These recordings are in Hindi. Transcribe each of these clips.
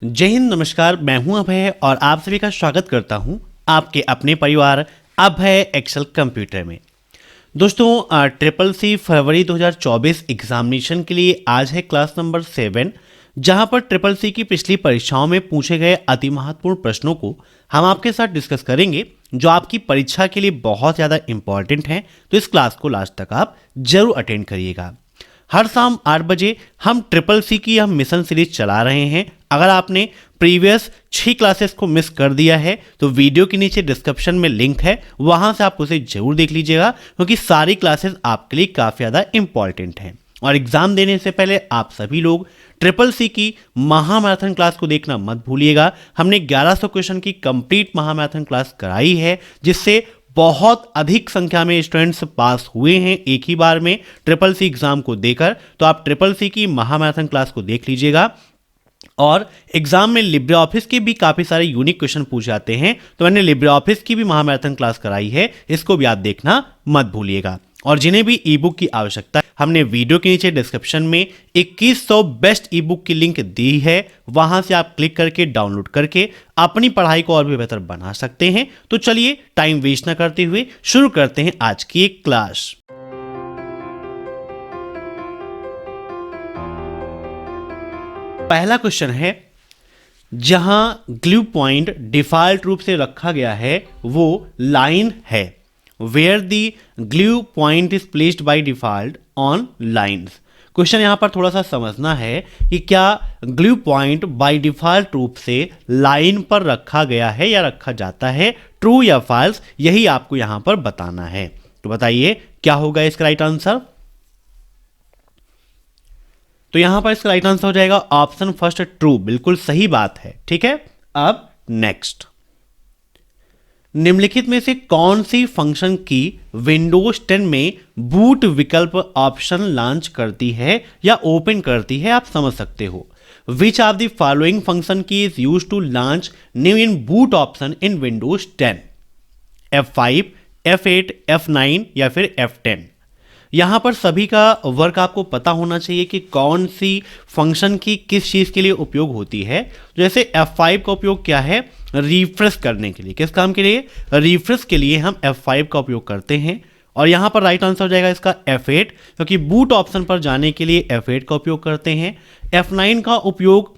जय हिंद, नमस्कार। मैं हूं अभय और आप सभी का स्वागत करता हूं आपके अपने परिवार अभय एक्सेल कंप्यूटर में। दोस्तों, ट्रिपल सी फरवरी 2024 एग्जामिनेशन के लिए आज है क्लास नंबर 7, जहां पर ट्रिपल सी की पिछली परीक्षाओं में पूछे गए अति महत्वपूर्ण प्रश्नों को हम आपके साथ डिस्कस करेंगे, जो आपकी परीक्षा के लिए बहुत ज़्यादा इंपॉर्टेंट हैं। तो इस क्लास को लास्ट तक आप जरूर अटेंड करिएगा। हर शाम 8 बजे हम ट्रिपल सी की हम मिशन सीरीज चला रहे हैं। अगर आपने प्रीवियस 6 क्लासेस को मिस कर दिया है तो वीडियो के नीचे डिस्क्रिप्शन में लिंक है, वहां से आप उसे जरूर देख लीजिएगा, क्योंकि सारी क्लासेस आपके लिए काफ़ी ज़्यादा इंपॉर्टेंट हैं। और एग्जाम देने से पहले आप सभी लोग ट्रिपल सी की महामैराथन क्लास को देखना मत भूलिएगा। हमने 1100 क्वेश्चन की कंप्लीट महामैराथन क्लास कराई है, जिससे बहुत अधिक संख्या में स्टूडेंट्स पास हुए हैं एक ही बार में ट्रिपल सी एग्जाम को देकर। तो आप ट्रिपल सी की महामैराथन क्लास को देख लीजिएगा। और एग्जाम में लिब्रे ऑफिस के भी काफ़ी सारे यूनिक क्वेश्चन पूछ जाते हैं, तो मैंने लिब्रे ऑफिस की भी महामैराथन क्लास कराई है, इसको भी आप देखना मत भूलिएगा। और जिन्हें भी ई बुक की आवश्यकता है, हमने वीडियो के नीचे डिस्क्रिप्शन में 2100 बेस्ट ई बुक की लिंक दी है, वहां से आप क्लिक करके डाउनलोड करके अपनी पढ़ाई को और भी बेहतर बना सकते हैं। तो चलिए टाइम वेस्ट न करते हुए शुरू करते हैं आज की एक क्लास। पहला क्वेश्चन है, जहां ग्लू पॉइंट डिफॉल्ट रूप से रखा गया है वो लाइन है। Where the glue point is placed by default on lines. Question यहां पर थोड़ा सा समझना है कि क्या ग्लू पॉइंट बाय डिफॉल्ट रूप से लाइन पर रखा गया है या रखा जाता है, ट्रू या फॉल्स, यही आपको यहां पर बताना है। तो बताइए क्या होगा इसका राइट आंसर। तो यहां पर इसका राइट आंसर हो जाएगा ऑप्शन फर्स्ट, ट्रू। बिल्कुल सही बात है। ठीक है, अब नेक्स्ट, निम्नलिखित में से कौन सी फंक्शन की विंडोज 10 में बूट विकल्प ऑप्शन लॉन्च करती है या ओपन करती है, आप समझ सकते हो। Which of the following function key is use to launch new in boot option in Windows 10? F5, F8, F9 या फिर F10। यहां पर सभी का वर्क आपको पता होना चाहिए कि कौन सी फंक्शन की किस चीज़ के लिए उपयोग होती है। जैसे F5 का उपयोग क्या है, रिफ्रेश करने के लिए। किस काम के लिए? रिफ्रेश के लिए हम F5 का उपयोग करते हैं। और यहां पर राइट आंसर हो जाएगा इसका F8, क्योंकि बूट ऑप्शन पर जाने के लिए F8 का उपयोग करते हैं। F9 का उपयोग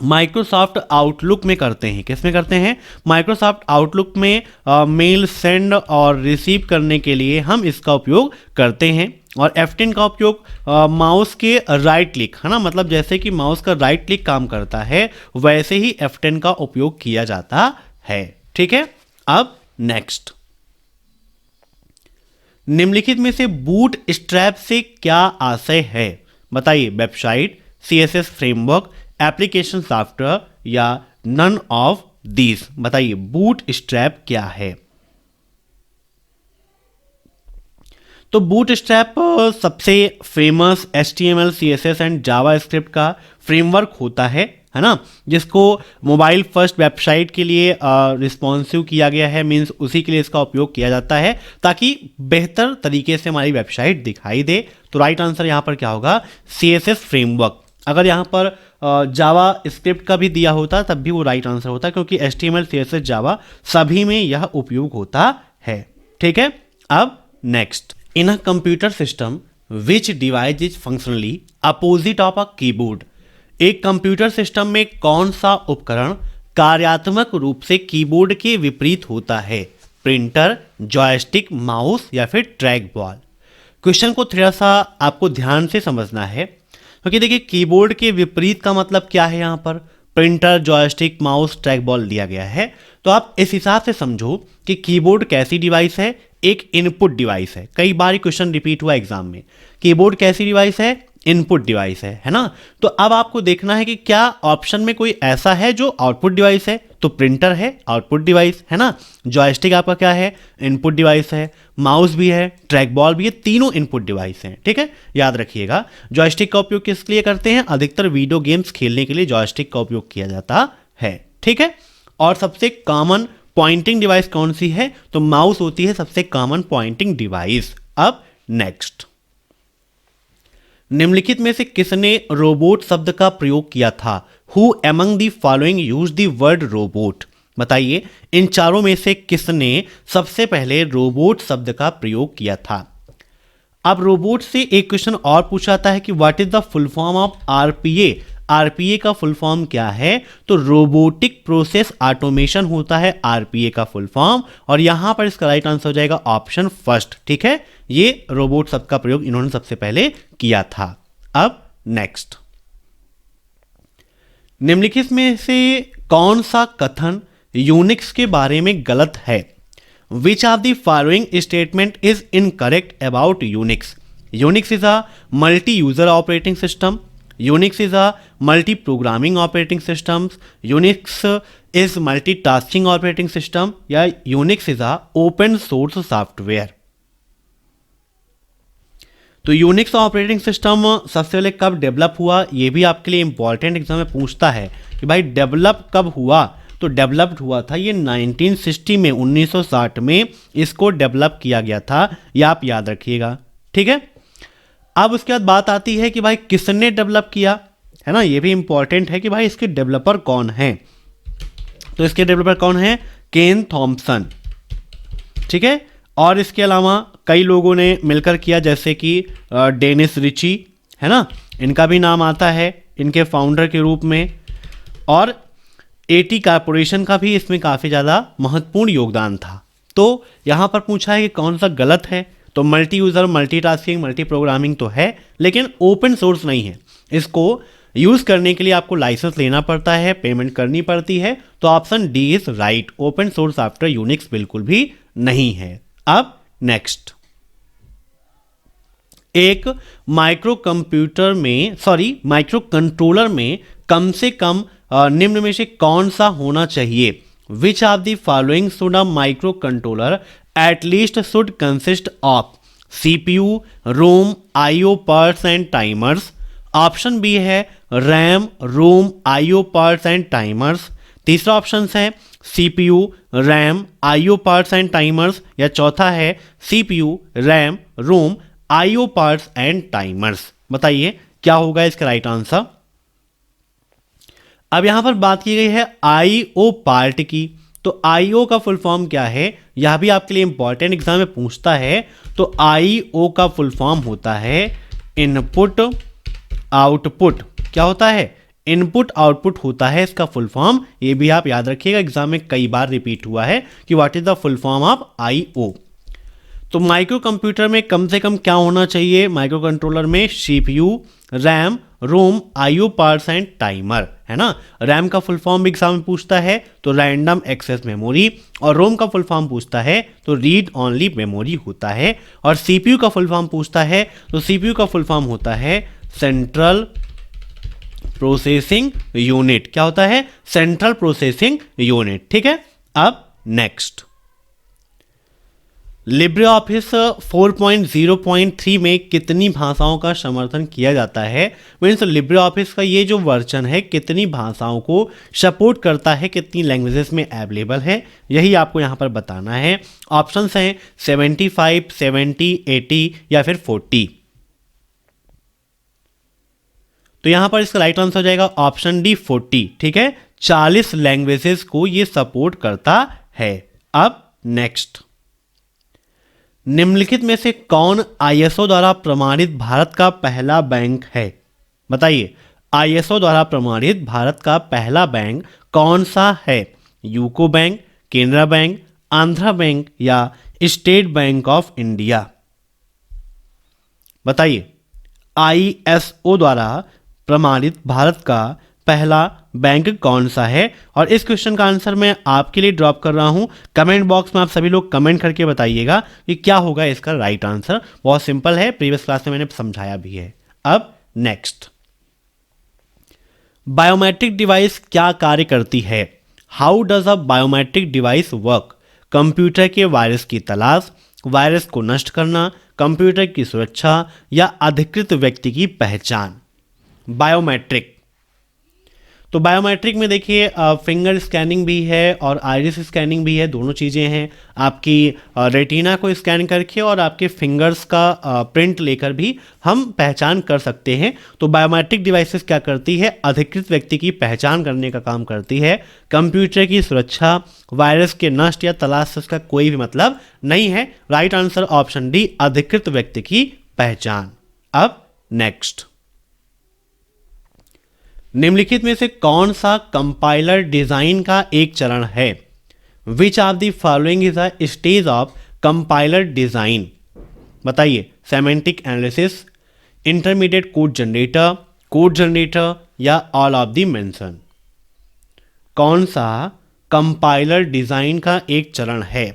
माइक्रोसॉफ्ट आउटलुक में करते हैं। किस में करते हैं? माइक्रोसॉफ्ट आउटलुक में मेल सेंड और रिसीव करने के लिए हम इसका उपयोग करते हैं। और F10 का उपयोग माउस के राइट क्लिक, है ना, मतलब जैसे कि माउस का राइट क्लिक काम करता है, वैसे ही F10 का उपयोग किया जाता है। ठीक है, अब नेक्स्ट, निम्नलिखित में से बूट स्ट्रैप से क्या आशय है? बताइए। Website, CSS framework, application software या नन ऑफ दीज। बताइए बूट स्ट्रैप क्या है। तो बूट स्ट्रैप सबसे famous HTML, CSS and JavaScript का फ्रेमवर्क होता है ना, जिसको मोबाइल फर्स्ट वेबसाइट के लिए रिस्पॉन्सिव किया गया है। मींस उसी के लिए इसका उपयोग किया जाता है, ताकि बेहतर तरीके से हमारी वेबसाइट दिखाई दे। तो राइट आंसर यहां पर क्या होगा? CSS framework. अगर यहां पर जावा स्क्रिप्ट का भी दिया होता तब भी वो राइट आंसर होता, क्योंकि HTML, CSS, जावा सभी में यह उपयोग होता है। ठीक है, अब next, in a computer system which device is functionally opposite of a keyboard. एक कंप्यूटर सिस्टम में कौन सा उपकरण कार्यात्मक रूप से कीबोर्ड के विपरीत होता है? प्रिंटर, जॉयस्टिक, माउस या फिर ट्रैक बॉल। क्वेश्चन को थोड़ा सा आपको ध्यान से समझना है, क्योंकि देखिए कीबोर्ड के विपरीत का मतलब क्या है। यहाँ पर printer, joystick, mouse, track ball दिया गया है, तो आप इस हिसाब से समझो कि कीबोर्ड कैसी डिवाइस है? एक इनपुट डिवाइस है। कई बार क्वेश्चन रिपीट हुआ एग्जाम में। कीबोर्ड कैसी डिवाइस है? इनपुट डिवाइस है ना। तो अब आपको देखना है कि क्या ऑप्शन में कोई ऐसा है जो आउटपुट डिवाइस है। तो प्रिंटर है आउटपुट डिवाइस, है ना। जॉयस्टिक आपका क्या है? इनपुट डिवाइस है। माउस भी है, ट्रैक बॉल भी है, तीनों इनपुट डिवाइस हैं। ठीक है, याद रखिएगा। जॉयस्टिक का उपयोग किस लिए करते हैं? अधिकतर वीडियो गेम्स खेलने के लिए जॉयस्टिक का उपयोग किया जाता है। ठीक है, और सबसे कॉमन पॉइंटिंग डिवाइस कौन सी है? तो माउस होती है सबसे कॉमन पॉइंटिंग डिवाइस। अब नेक्स्ट, निम्नलिखित में से किसने रोबोट शब्द का प्रयोग किया था? Who among the following use the word robot? बताइए इन चारों में से किसने सबसे पहले रोबोट शब्द का प्रयोग किया था? अब रोबोट से एक क्वेश्चन और पूछा जाता है कि what is the full form of RPA? RPA का फुल फॉर्म क्या है? तो रोबोटिक प्रोसेस ऑटोमेशन होता है आरपीए का फुल फॉर्म, और यहां पर इसका राइट आंसर हो जाएगा ऑप्शन फर्स्ट। ठीक है, ये रोबोट शब्द का प्रयोग इन्होंने सबसे पहले किया था। अब नेक्स्ट, निम्नलिखित में से कौन सा कथन यूनिक्स के बारे में गलत है? Which of the following statement is incorrect about Unix? Unix is a multi user operating system, Unix is a multi programming operating system, Unix is multitasking operating system, या Unix is a open source software? तो यूनिक्स ऑपरेटिंग सिस्टम सबसे पहले कब डेवलप हुआ, ये भी आपके लिए इंपॉर्टेंट एग्जाम में पूछता है कि भाई डेवलप कब हुआ। तो डेवलप्ड हुआ था ये 1960 में, 1960 में इसको डेवलप किया गया था, ये आप याद रखिएगा। ठीक है, अब उसके बाद बात आती है कि भाई किसने डेवलप किया, है ना, ये भी इंपॉर्टेंट है कि भाई इसके डेवलपर कौन है। तो इसके डेवलपर कौन है? केन थॉम्पसन। ठीक है, और इसके अलावा कई लोगों ने मिलकर किया, जैसे कि डेनिस रिची, है ना, इनका भी नाम आता है इनके फाउंडर के रूप में, और एटी कॉर्पोरेशन का भी इसमें काफ़ी ज़्यादा महत्वपूर्ण योगदान था। तो यहाँ पर पूछा है कि कौन सा गलत है, तो multi user, multitasking, multi programming तो है, लेकिन ओपन सोर्स नहीं है। इसको यूज़ करने के लिए आपको लाइसेंस लेना पड़ता है, पेमेंट करनी पड़ती है। तो option D is right, open source software Unix बिल्कुल भी नहीं है। अब नेक्स्ट, एक माइक्रो कंट्रोलर में कम से कम निम्न में से कौन सा होना चाहिए? Which of the following should a micro controller at least should consist of? CPU, ROM, IO parts and timers. Option B है RAM, ROM, IO parts and timers. तीसरा ऑप्शन है CPU, RAM, IO parts and timers, या चौथा है CPU, RAM, ROM, IO parts and timers. बताइए क्या होगा इसका राइट आंसर? अब यहां पर बात की गई है आईओ पार्ट की, तो आईओ का फुल फॉर्म क्या है, यह भी आपके लिए इंपॉर्टेंट एग्जाम में पूछता है। तो आईओ का फुल फॉर्म होता है इनपुट आउटपुट। क्या होता है? इनपुट आउटपुट होता है इसका फुल फॉर्म, ये भी आप याद रखिएगा, एग्जाम में कई बार रिपीट हुआ है कि what is the full form of IO. तो माइक्रो कंप्यूटर में कम से कम क्या होना चाहिए? माइक्रो कंट्रोलर में CPU, RAM, ROM, IO parts and timer, है ना। रैम का फुल फॉर्म भी एग्जाम में पूछता है, तो रैंडम एक्सेस मेमोरी, और रोम का फुल फॉर्म पूछता है तो रीड ओनली मेमोरी होता है, और सीपीयू का फुल फॉर्म पूछता है तो सीपीयू का फुल फॉर्म होता है सेंट्रल प्रोसेसिंग यूनिट। क्या होता है? Central processing unit. ठीक है, अब नेक्स्ट, लिब्रे ऑफिस 4.0.3 में कितनी भाषाओं का समर्थन किया जाता है? मीन्स लिब्रे ऑफिस का ये जो वर्जन है कितनी भाषाओं को सपोर्ट करता है, कितनी लैंग्वेजेस में अवेलेबल है, यही आपको यहाँ पर बताना है। ऑप्शंस हैं 75, 70, 80 या फिर 40। तो यहाँ पर इसका राइट आंसर हो जाएगा ऑप्शन डी 40। ठीक है, 40 लैंग्वेजेस को ये सपोर्ट करता है। अब नेक्स्ट, निम्नलिखित में से कौन आईएसओ द्वारा प्रमाणित भारत का पहला बैंक है? बताइए, आईएसओ द्वारा प्रमाणित भारत का पहला बैंक कौन सा है? UCO bank, Canara bank, Andhra bank या स्टेट बैंक ऑफ इंडिया? बताइए, आईएसओ द्वारा प्रमाणित भारत का पहला बैंक कौन सा है? और इस क्वेश्चन का आंसर मैं आपके लिए ड्रॉप कर रहा हूं, कमेंट बॉक्स में आप सभी लोग कमेंट करके बताइएगा कि क्या होगा इसका राइट आंसर। बहुत सिंपल है, प्रीवियस क्लास में मैंने समझाया भी है। अब नेक्स्ट, बायोमेट्रिक डिवाइस क्या कार्य करती है? How does a biometric device work? Computer के वायरस की तलाश, वायरस को नष्ट करना, कंप्यूटर की सुरक्षा या अधिकृत व्यक्ति की पहचान? बायोमेट्रिक, तो बायोमेट्रिक में देखिए फिंगर स्कैनिंग भी है और आइरिस स्कैनिंग भी है, दोनों चीज़ें हैं। आपकी रेटिना को स्कैन करके और आपके फिंगर्स का प्रिंट लेकर भी हम पहचान कर सकते हैं। तो बायोमेट्रिक डिवाइसेस क्या करती है, अधिकृत व्यक्ति की पहचान करने का काम करती है। कंप्यूटर की सुरक्षा, वायरस के नष्ट या तलाश से इसका कोई भी मतलब नहीं है। राइट आंसर ऑप्शन डी, अधिकृत व्यक्ति की पहचान। अब नेक्स्ट, निम्नलिखित में से कौन सा कंपाइलर डिजाइन का एक चरण है? Which of the following is a stage of compiler design? बताइए, semantic analysis, intermediate code generator या ऑल ऑफ द मेंशन? कौन सा कंपाइलर डिजाइन का एक चरण है?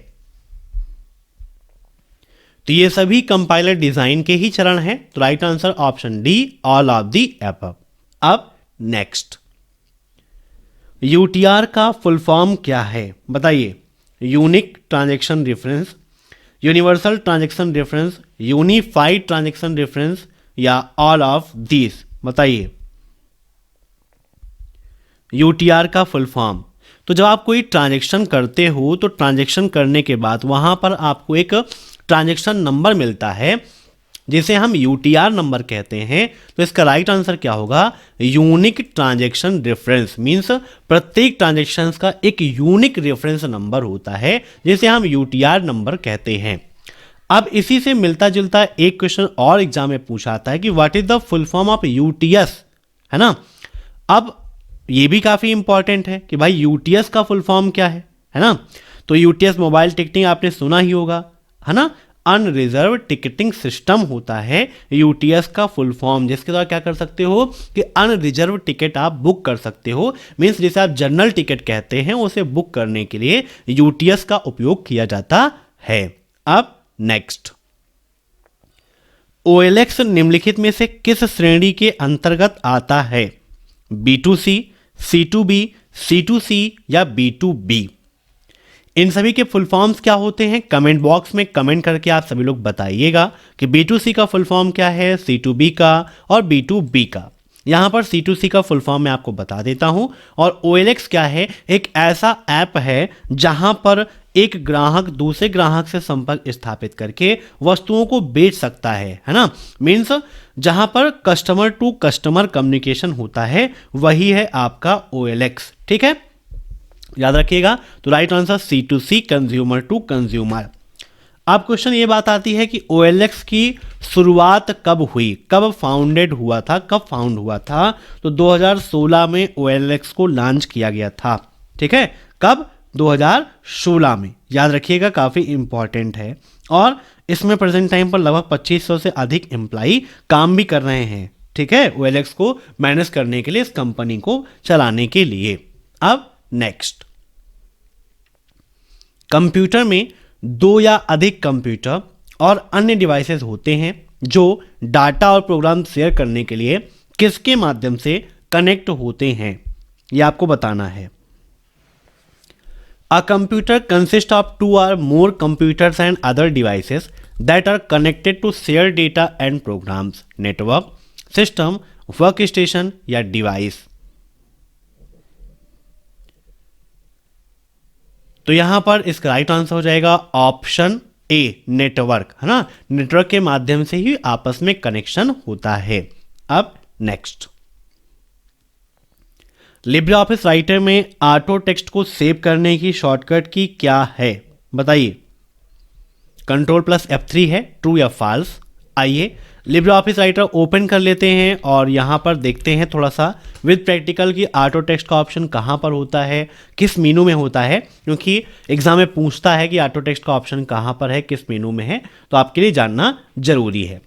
तो ये सभी कंपाइलर डिजाइन के ही चरण हैं। तो right answer option D, all of the above. अब नेक्स्ट, यूटीआर का फुल फॉर्म क्या है? बताइए, unique transaction reference, universal transaction reference, unified transaction reference या ऑल ऑफ दीज? बताइए, यूटीआर का फुल फॉर्म। तो जब आप कोई ट्रांजैक्शन करते हो तो ट्रांजैक्शन करने के बाद वहां पर आपको एक ट्रांजैक्शन नंबर मिलता है जिसे हम यूटीआर नंबर कहते हैं। तो इसका राइट आंसर क्या होगा? Unique transaction reference. मींस प्रत्येक ट्रांजैक्शन का एक यूनिक रेफरेंस नंबर होता है जिसे हम यूटीआर नंबर कहते हैं। अब इसी से मिलता जुलता एक क्वेश्चन और एग्जाम में पूछा आता है कि what is the full form of UTS, है ना। अब ये भी काफी इंपॉर्टेंट है कि भाई यूटीएस का फुल फॉर्म क्या है ना। तो यूटीएस मोबाइल टिकटिंग आपने सुना ही होगा, है ना। अनरिजर्व टिकटिंग सिस्टम होता है यूटीएस का फुल फॉर्म, जिसके द्वारा क्या कर सकते हो कि अनरिजर्व टिकट आप बुक कर सकते हो। मींस जिसे आप जनरल टिकट कहते हैं, उसे बुक करने के लिए यूटीएस का उपयोग किया जाता है। अब नेक्स्ट, ओएलएक्स निम्नलिखित में से किस श्रेणी के अंतर्गत आता है? B2C, C2B, C2C या B2B? इन सभी के फुल फॉर्म्स क्या होते हैं? कमेंट बॉक्स में कमेंट करके आप सभी लोग बताइएगा कि B2C का फुल फॉर्म क्या है, C2B का और B2B का। यहाँ पर C2C का फुल फॉर्म मैं आपको बता देता हूँ। और OLX क्या है? एक ऐसा ऐप है जहाँ पर एक ग्राहक दूसरे ग्राहक से संपर्क स्थापित करके वस्तुओं को बेच सकता है ना। मीन्स जहाँ पर कस्टमर टू कस्टमर कम्युनिकेशन होता है, वही है आपका OLX। ठीक है, याद रखिएगा। तो right answer C2C, consumer to consumer. अब क्वेश्चन ये बात आती है कि OLX की शुरुआत कब हुई, कब फाउंडेड हुआ था, कब फाउंड हुआ था? तो 2016 में OLX को लॉन्च किया गया था। ठीक है, कब? 2016 में। याद रखिएगा, काफ़ी इंपॉर्टेंट है। और इसमें प्रेजेंट टाइम पर लगभग 2500 से अधिक एम्प्लॉई काम भी कर रहे हैं। ठीक है, OLX को मैनेज करने के लिए, इस कंपनी को चलाने के लिए। अब नेक्स्ट, कंप्यूटर में दो या अधिक कंप्यूटर और अन्य डिवाइसेस होते हैं जो डाटा और प्रोग्राम शेयर करने के लिए किसके माध्यम से कनेक्ट होते हैं, यह आपको बताना है। A computer consists of two or more computers and other devices that are connected to share data and programs, network, system, workstation या device। तो यहां पर इसका राइट आंसर हो जाएगा ऑप्शन ए, नेटवर्क, है ना। नेटवर्क के माध्यम से ही आपस में कनेक्शन होता है। अब नेक्स्ट, लिब्रे ऑफिस राइटर में ऑटो टेक्स्ट को सेव करने की शॉर्टकट की क्या है? बताइए, Ctrl+F3 है, ट्रू या फॉल्स? आइए लिब्रे ऑफिस राइटर ओपन कर लेते हैं और यहाँ पर देखते हैं थोड़ा सा विद प्रैक्टिकल की ऑटो टेक्स्ट का ऑप्शन कहाँ पर होता है, किस मेनू में होता है, क्योंकि एग्जाम में पूछता है कि ऑटो टेक्स्ट का ऑप्शन कहाँ पर है, किस मेनू में है, तो आपके लिए जानना जरूरी है।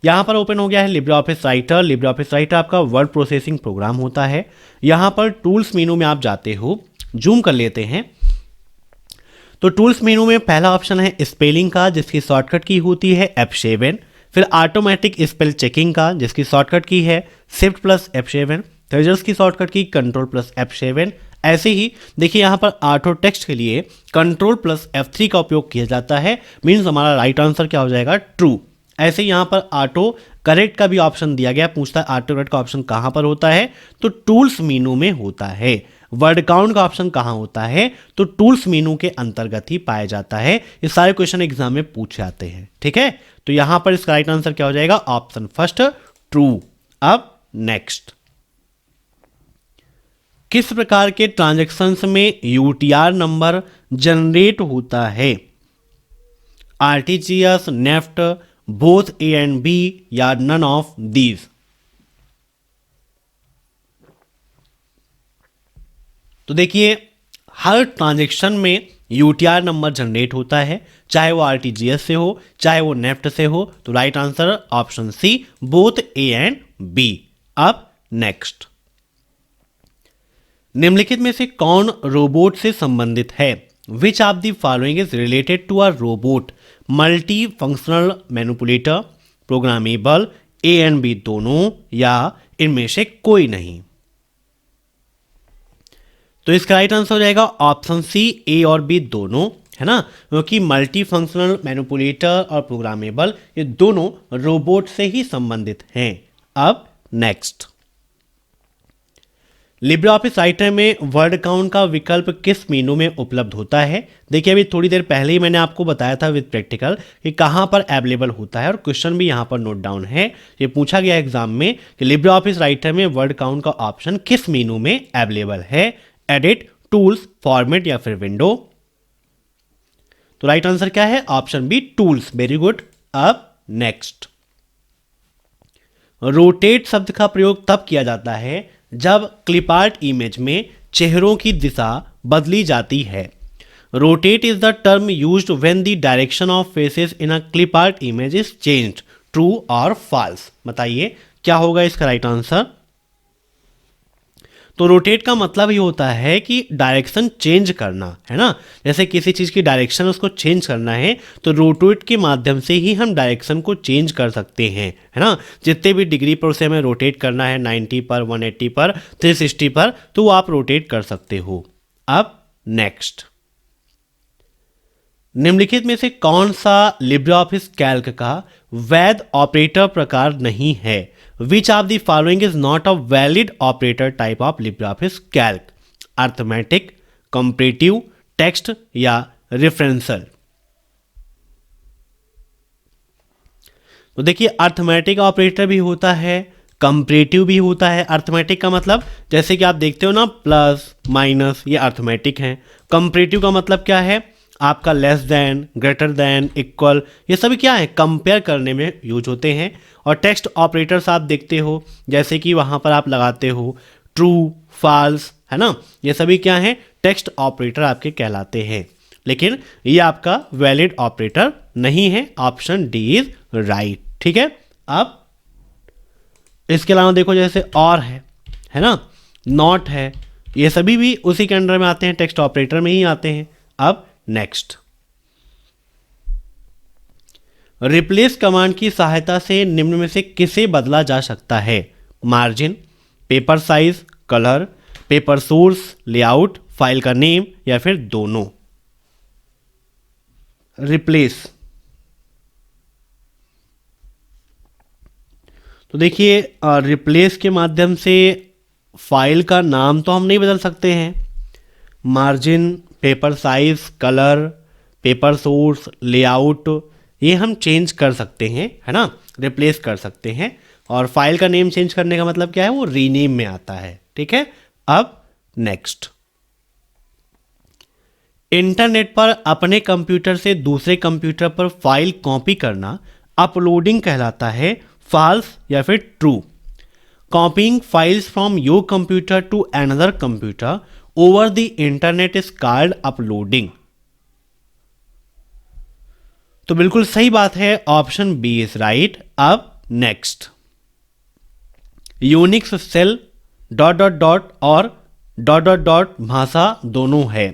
यहाँ पर ओपन हो गया है Libre office writer. Libre office writer आपका वर्ड प्रोसेसिंग प्रोग्राम होता है। यहाँ पर टूल्स मेनू में आप जाते हो, जूम कर लेते हैं तो टूल्स मेनू में पहला ऑप्शन है स्पेलिंग का, जिसकी शॉर्टकट की होती है F7। फिर ऑटोमेटिक स्पेल चेकिंग का, जिसकी शॉर्टकट की है Shift+F7। ट्रेजर्स की शॉर्टकट की Ctrl+F7। ऐसे ही देखिए यहाँ पर ऑटो टेक्स्ट के लिए Ctrl+F3 का उपयोग किया जाता है। मीन्स हमारा राइट आंसर क्या हो जाएगा? ट्रू। ऐसे यहाँ पर ऑटो करेक्ट का भी ऑप्शन दिया गया, पूछता है ऑटोकरेक्ट का ऑप्शन कहाँ पर होता है, तो टूल्स मेनू में होता है। वर्ड काउंट का ऑप्शन कहाँ होता है, तो टूल्स मेनू के अंतर्गत ही पाया जाता है। ये सारे क्वेश्चन एग्जाम में पूछे जाते हैं, ठीक है। तो यहां पर इसका राइट आंसर क्या हो जाएगा, ऑप्शन फर्स्ट ट्रू। अब नेक्स्ट, किस प्रकार के ट्रांजैक्शंस में यूटीआर नंबर जनरेट होता है, RTGS, NEFT, both A and B या नन ऑफ दीज। तो देखिए, हर ट्रांजैक्शन में यूटीआर नंबर जनरेट होता है, चाहे वो आरटीजीएस से हो चाहे वो नेफ्ट से हो। तो right answer option C, both A and B. अब नेक्स्ट, निम्नलिखित में से कौन रोबोट से संबंधित है, which of the following is related to a robot, multi functional manipulator, programmable, A and B दोनों या इनमें से कोई नहीं। तो इसका राइट आंसर हो जाएगा ऑप्शन सी, ए और बी दोनों, है ना, क्योंकि मल्टी फंक्शनल मैनिपुलेटर और प्रोग्रामेबल ये दोनों रोबोट से ही संबंधित हैं। अब नेक्स्ट, लिब्रियोफिस राइटर में वर्ड काउंट का विकल्प किस मेनू में उपलब्ध होता है। देखिए, अभी थोड़ी देर पहले ही मैंने आपको बताया था विद प्रैक्टिकल कि कहाँ पर अवेलेबल होता है, और क्वेश्चन भी यहाँ पर नोट डाउन है। ये पूछा गया एग्जाम में कि लिब्रियोफिस राइटर में वर्ड काउंट का ऑप्शन किस मेनू में अवेलेबल है, एडिट, टूल्स, फॉर्मेट या फिर विंडो। तो राइट आंसर क्या है, option B, tools. Very good. अब नेक्स्ट, रोटेट शब्द का प्रयोग तब किया जाता है जब क्लिप आर्ट इमेज में चेहरों की दिशा बदली जाती है। Rotate is the term used when the direction of faces in a clip art image is changed, true और फॉल्स। बताइए क्या होगा इसका राइट आंसर। तो रोटेट का मतलब ही होता है कि डायरेक्शन चेंज करना, है ना। जैसे किसी चीज़ की डायरेक्शन उसको चेंज करना है तो रोटेट के माध्यम से ही हम डायरेक्शन को चेंज कर सकते हैं, है ना। जितने भी डिग्री पर उसे हमें रोटेट करना है, 90 पर, 180 पर, 360 पर, तो वो आप रोटेट कर सकते हो। अब नेक्स्ट, निम्नलिखित में से कौन सा लिब्रियोफिस कैल्क का वैध ऑपरेटर प्रकार नहीं है, which of the following is not a valid operator type of LibreOffice Calc, arithmetic, comparative, text या रेफरेंशियल। तो देखिए, अर्थमेटिक ऑपरेटर भी होता है, कंपैरेटिव भी होता है। अर्थमेटिक का मतलब जैसे कि आप देखते हो ना, प्लस माइनस, ये अर्थमेटिक है। कंपैरेटिव का मतलब क्या है, आपका less than, greater than, equal, ये सभी क्या है, कंपेयर करने में यूज होते हैं। और टेक्स्ट ऑपरेटर्स आप देखते हो, जैसे कि वहाँ पर आप लगाते हो ट्रू, फॉल्स, है ना, ये सभी क्या हैं, टेक्स्ट ऑपरेटर आपके कहलाते हैं। लेकिन ये आपका वैलिड ऑपरेटर नहीं है। ऑप्शन डी इज राइट, ठीक है। अब इसके अलावा देखो, जैसे और है ना, नॉट है, ये सभी भी उसी के अंडर में आते हैं, टेक्स्ट ऑपरेटर में ही आते हैं। अब नेक्स्ट, रिप्लेस कमांड की सहायता से निम्न में से किसे बदला जा सकता है, margin, paper size, colour, paper source, layout, file का नेम या फिर दोनों। रिप्लेस, तो देखिए, रिप्लेस के माध्यम से फाइल का नाम तो हम नहीं बदल सकते हैं। Margin, paper size, colour, paper source, layout, ये हम चेंज कर सकते हैं, है ना, रिप्लेस कर सकते हैं। और फाइल का नेम चेंज करने का मतलब क्या है, वो रीनेम में आता है, ठीक है। अब नेक्स्ट, इंटरनेट पर अपने कंप्यूटर से दूसरे कंप्यूटर पर फाइल कॉपी करना अपलोडिंग कहलाता है, फॉल्स या फिर true. Copying files from your computer to another computer over the internet is called uploading. तो बिल्कुल सही बात है, ऑप्शन बी इज राइट। अब next, Unix shell dot dot dot और डॉट डॉट डॉट भाषा दोनों है।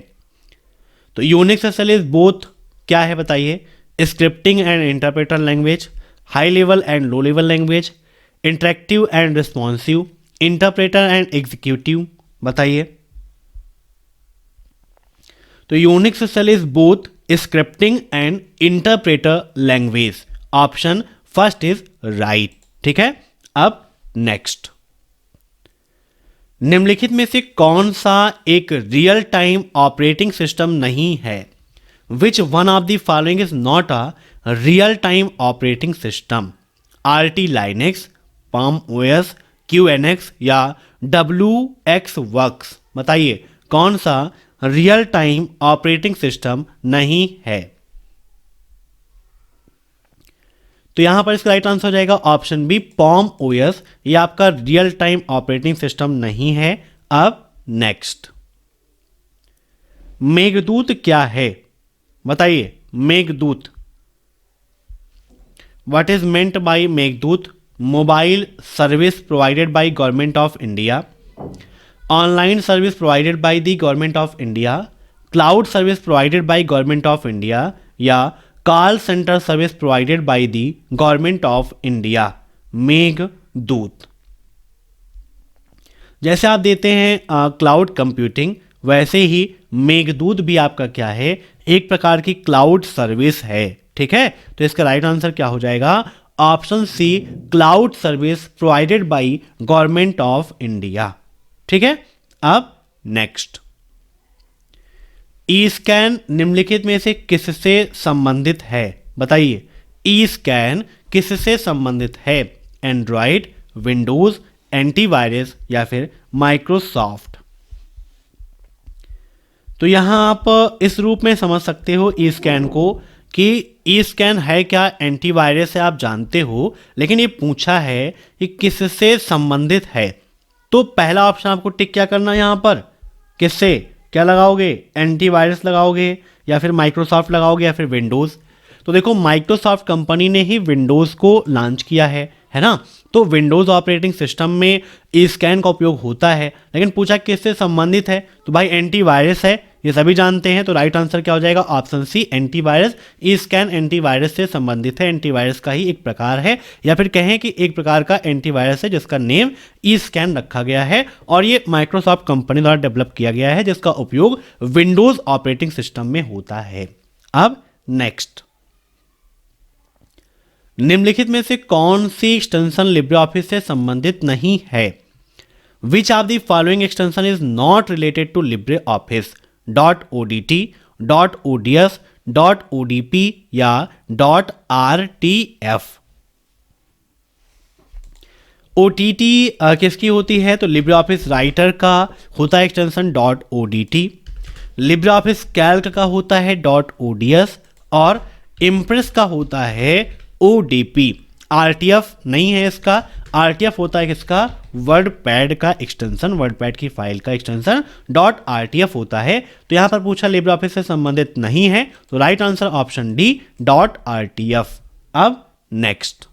तो यूनिक्स सेल इज बोथ, क्या है बताइए, scripting and interpreter language, high level and low level language, interactive and responsive, interpreter and executive. बताइए। तो Unix shell is both scripting and interpreter language. Option first is right, ठीक है। अब नेक्स्ट, निम्नलिखित में से कौन सा एक रियल टाइम ऑपरेटिंग सिस्टम नहीं है? Which one of the following is not a real time operating system? RT Linux, Palm OS, QNX या WXWorks? बताइए कौन सा रियल टाइम ऑपरेटिंग सिस्टम नहीं है? तो यहां पर इसका राइट आंसर हो जाएगा ऑप्शन बी, Palm OS। ये आपका रियल टाइम ऑपरेटिंग सिस्टम नहीं है। अब नेक्स्ट, मेघदूत क्या है? बताइए Meghdoot, what is meant by Meghdoot? Mobile service provided by government of India, online service provided by the government of India, cloud service provided by government of India या call center service provided by the government of India? Meghdoot. जैसे आप देते हैं क्लाउड कंप्यूटिंग, वैसे ही मेघदूत भी आपका क्या है? एक प्रकार की क्लाउड सर्विस है। ठीक है, तो इसका राइट आंसर क्या हो जाएगा? Option C, cloud service provided by government of India. ठीक है। अब नेक्स्ट, ई स्कैन निम्नलिखित में से किससे संबंधित है? बताइए ई स्कैन किससे संबंधित है? एंड्रॉयड, विंडोज, एंटीवायरस या फिर माइक्रोसॉफ्ट? तो यहां आप इस रूप में समझ सकते हो ई स्कैन को कि ई स्कैन है क्या? एंटीवायरस से आप जानते हो, लेकिन ये पूछा है कि किससे संबंधित है। तो पहला ऑप्शन आपको टिक क्या करना है यहां पर? किससे क्या लगाओगे? एंटीवायरस लगाओगे या फिर माइक्रोसॉफ्ट लगाओगे या फिर विंडोज़? तो देखो माइक्रोसॉफ्ट कंपनी ने ही विंडोज़ को लॉन्च किया है ना? तो विंडोज़ ऑपरेटिंग सिस्टम में ई स्कैन का उपयोग होता है, लेकिन पूछा किससे संबंधित है? तो भाई एंटीवायरस है, ये सभी जानते हैं। तो राइट आंसर क्या हो जाएगा? Option C, antivirus. EScan antivirus से संबंधित है, एंटीवायरस का ही एक प्रकार है, या फिर कहें कि एक प्रकार का एंटीवायरस है जिसका नेम ई स्कैन रखा गया है, और ये माइक्रोसॉफ्ट कंपनी द्वारा डेवलप किया गया है, जिसका उपयोग विंडोज ऑपरेटिंग सिस्टम में होता है। अब नेक्स्ट, निम्नलिखित में से कौन सी एक्सटेंशन लिब्रे ऑफिस से संबंधित नहीं है? Which of the following extension is not related to LibreOffice? .odt, .ods, .odp या .rtf? OTT किसकी होती है? तो लिब्रे ऑफिस राइटर का होता है extension .odt, Libre office Calc का होता है .ods और इम्प्रेस का होता है ODP। RTF नहीं है इसका, RTF होता है किसका? वर्ड पैड का एक्सटेंशन, वर्ड पैड की फाइल का एक्सटेंशन .rtf होता है। तो यहां पर पूछा लिब्रे ऑफिस से संबंधित नहीं है, तो right answer option D .rtf। अब नेक्स्ट,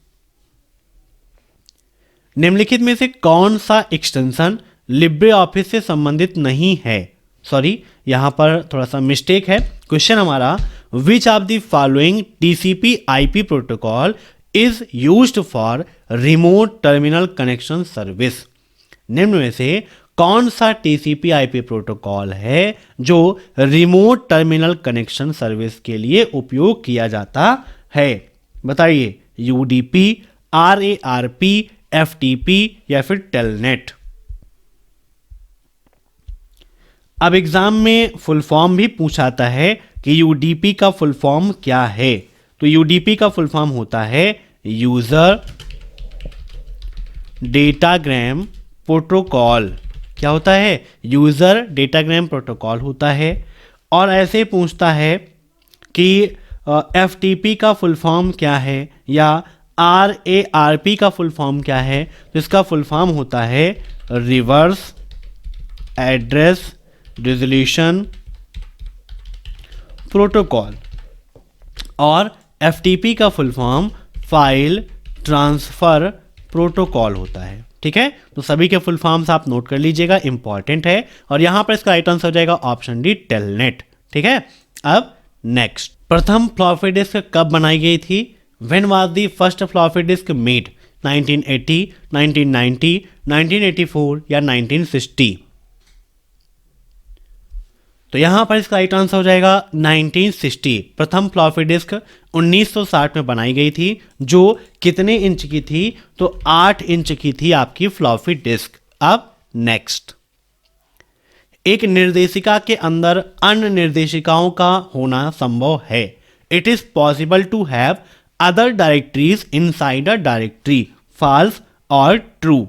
निम्नलिखित में से कौन सा एक्सटेंशन लिब्रे ऑफिस से संबंधित नहीं है? सॉरी, यहां पर थोड़ा सा मिस्टेक है। क्वेश्चन हमारा, विच of the following TCP IP protocol is used for remote terminal connection service? निम्न में से कौन सा TCP IP प्रोटोकॉल है जो रिमोट टर्मिनल कनेक्शन सर्विस के लिए उपयोग किया जाता है? बताइए UDP, RARP, FTP या फिर टेलनेट? अब एग्जाम में फुल फॉर्म भी पूछाता है कि UDP का फुल फॉर्म क्या है? तो UDP का फुल फॉर्म होता है यूजर डेटाग्राम प्रोटोकॉल। क्या होता है? यूजर डेटाग्राम प्रोटोकॉल होता है। और ऐसे पूछता है कि FTP का फुल फॉर्म क्या है या RARP का फुल फॉर्म क्या है? तो इसका फुल फॉर्म होता है रिवर्स एड्रेस रिजोल्यूशन प्रोटोकॉल, और FTP का full form file transfer protocol होता है। ठीक है, तो सभी के फुल फॉर्म्स आप नोट कर लीजिएगा, इंपॉर्टेंट है। और यहां पर इसका राइट आंसर हो जाएगा ऑप्शन डी, टेलनेट। ठीक है। अब नेक्स्ट, प्रथम फ्लॉपी डिस्क कब बनाई गई थी? When was the first floppy disk made? 1980, 1990, 1984 या 1960? तो यहाँ पर इसका राइट आंसर हो जाएगा 1960। प्रथम फ्लॉपी डिस्क 1960 में बनाई गई थी, जो कितने इंच की थी, तो 8 इंच की थी आपकी फ्लॉपी डिस्क। अब नेक्स्ट, एक निर्देशिका के अंदर अन्य निर्देशिकाओं का होना संभव है। It is possible to have other directories inside a directory, false और ट्रू।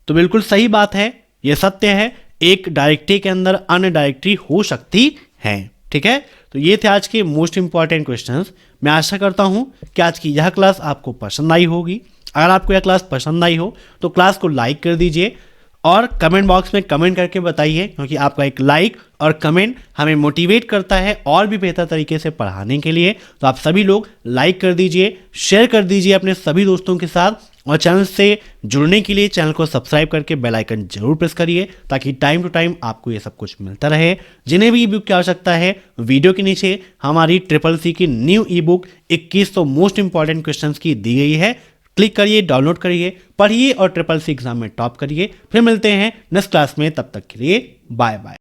तो बिल्कुल सही बात है, यह सत्य है, एक डायरेक्टरी के अंदर अन्य डायरेक्टरी हो सकती है। ठीक है, तो ये थे आज के मोस्ट इंपॉर्टेंट क्वेश्चंस। मैं आशा करता हूं कि आज की यह क्लास आपको पसंद आई होगी। अगर आपको यह क्लास पसंद आई हो तो क्लास को लाइक कर दीजिए और कमेंट बॉक्स में कमेंट करके बताइए, क्योंकि आपका एक लाइक और कमेंट हमें मोटिवेट करता है और भी बेहतर तरीके से पढ़ाने के लिए। तो आप सभी लोग लाइक कर दीजिए, शेयर कर दीजिए अपने सभी दोस्तों के साथ, और चैनल से जुड़ने के लिए चैनल को सब्सक्राइब करके बेल आइकन जरूर प्रेस करिए, ताकि टाइम टू टाइम आपको ये सब कुछ मिलता रहे। जिन्हें भी ई बुक की आवश्यकता है, वीडियो के नीचे हमारी CCC की न्यू ई बुक 2100 मोस्ट इंपॉर्टेंट क्वेश्चंस की दी गई है। क्लिक करिए, डाउनलोड करिए, पढ़िए और CCC एग्जाम में टॉप करिए। फिर मिलते हैं नेक्स्ट क्लास में, तब तक के लिए बाय बाय।